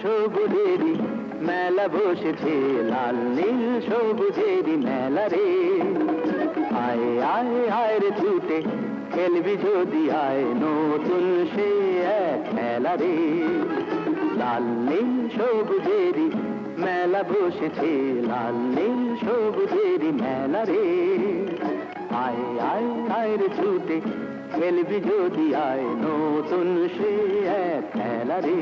সবুজেরই মেলা বসেছে, লাল নীল সবুজেরই মেলা রে। আয় আয় আয় রে ছুটে খেলবি যদি আয়, নতুন সে এক খেলা রে। লাল নীল সবুজেরই মেলা বসেছে, লাল নীল সবুজেরই মেলা রে। আয় আয় আয় রে ছুটে খেলবি যদি আয়, নতুন সে এক খেলা রে।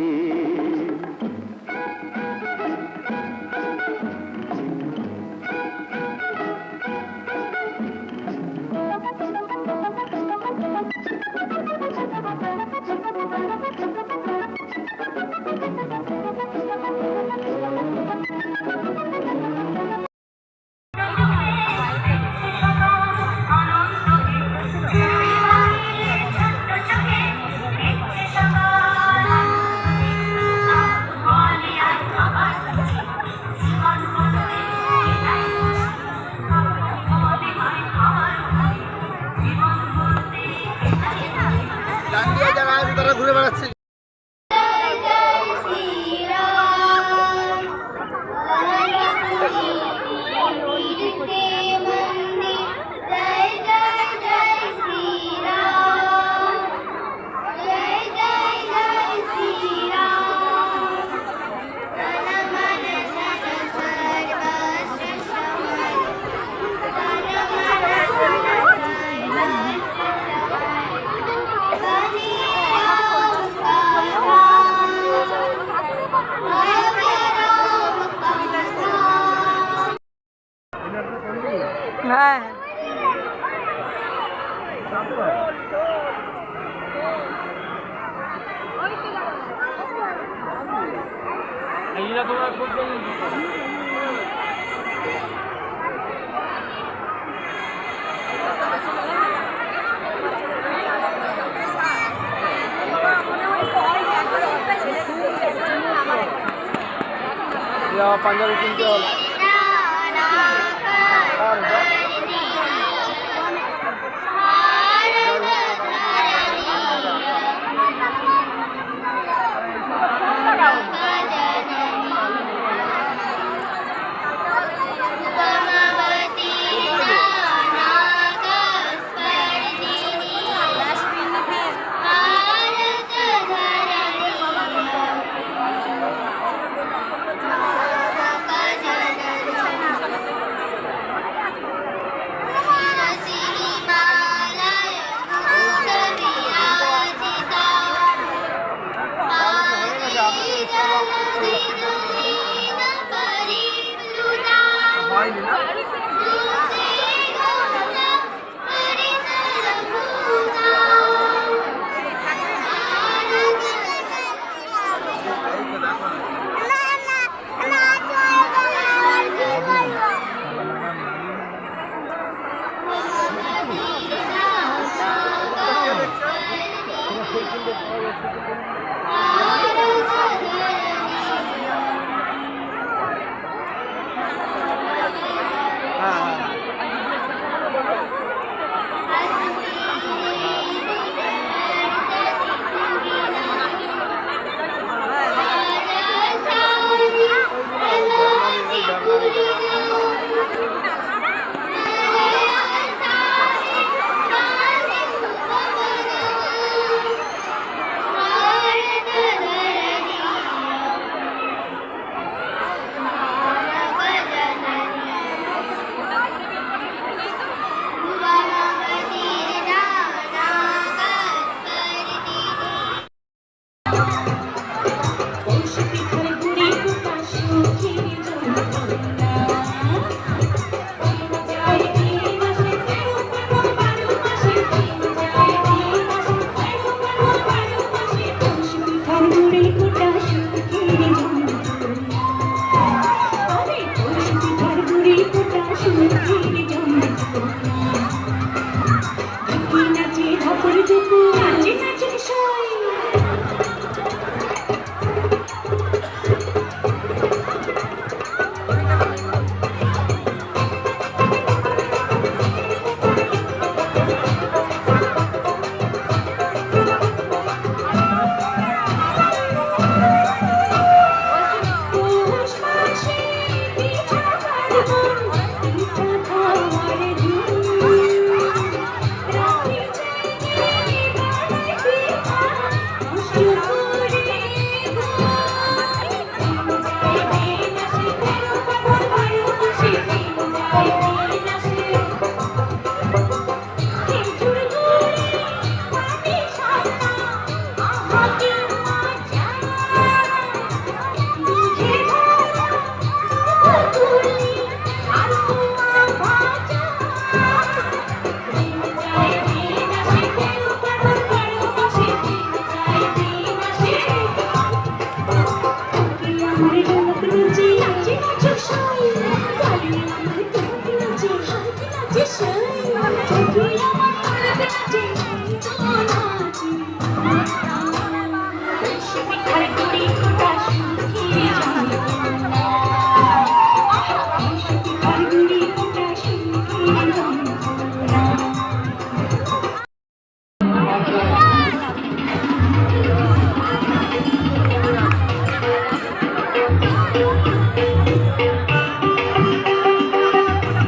ঘুরে বেড়াচ্ছে। হ্যাঁ পাঞ্জাবি কিনতে হবে।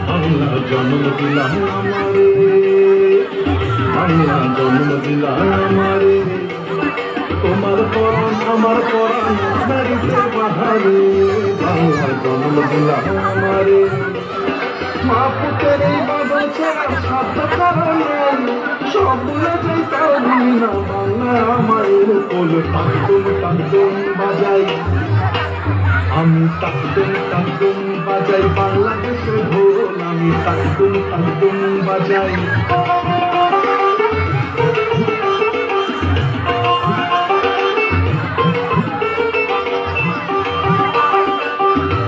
বাংলা জন্ম দিলা আমারে, বাংলা জন্ম দিলা আমারে, তোমার পরাণ আমার পরাণ বাড়িতে বাহারে, বাংলা জন্ম দিলা আমারে। মা পুতের এই বাবা ছাড়া সাধ্য কারণে সব ভুলে যাইতাও ভুলি না, বাংলা আমার কোল টাকদুম টাকদুম বাজাই, আমি টাকদুম টাকদুম বাজাই, বাংলাদেশের ঢোল আমি টাকদুম টাকদুম বাজাই।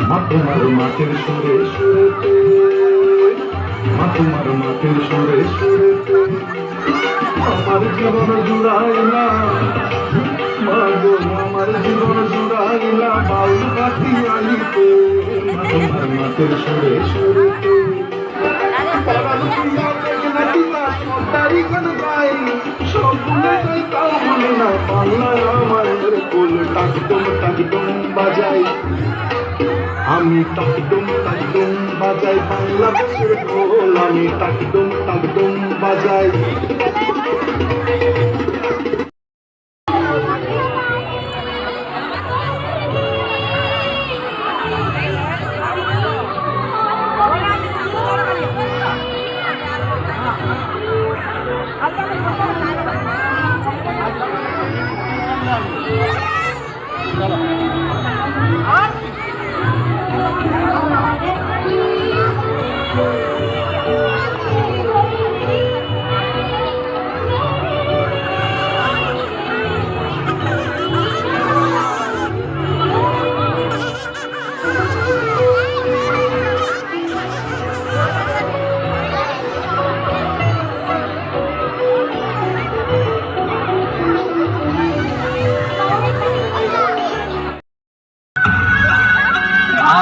মা তোমার মাটির সুরে সুরেতে, মা তোমার মাটির সুরে সুরেতে আমার জীবন জুড়াইলা, মা গো আমার জীবন জুড়াইলা বাউল কাঠি আলিতে, মা তোমার মাটির সুরে সুরেতে সব ভুলে যাই তাও ভুলে না, বাংলায় আমার কোল টাকদুম টাকদুম বাজাই, আমি টাকদুম টাকদুম বাজাই, বাংলাদেশের ঢোল আমি টাকদুম টাকদুম বাজাই।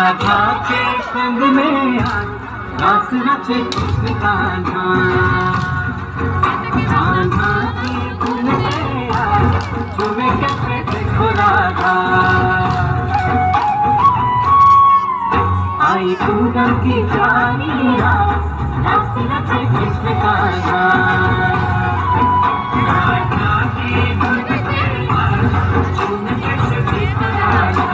राधा के संग में रस रचे कृष्ण कान्हा, कान्हा की धुन में झूमे कैसे देखो राधा, आई पूनम की चांदनिया रस रचे कृष्ण कान्हा, राधा की धुन में झूमे कैसे देखो राधा।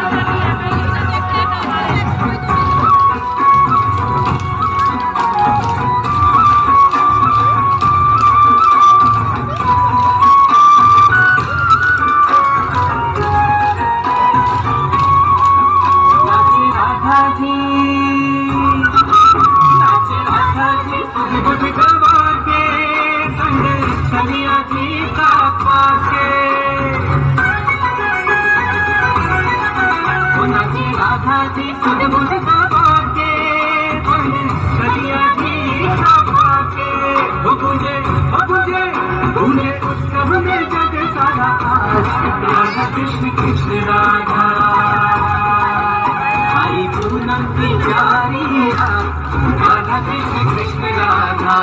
कृष्ण कृष्ण राधा आई पूनम की प्यारी राधा कृष्ण कृष्ण राधा।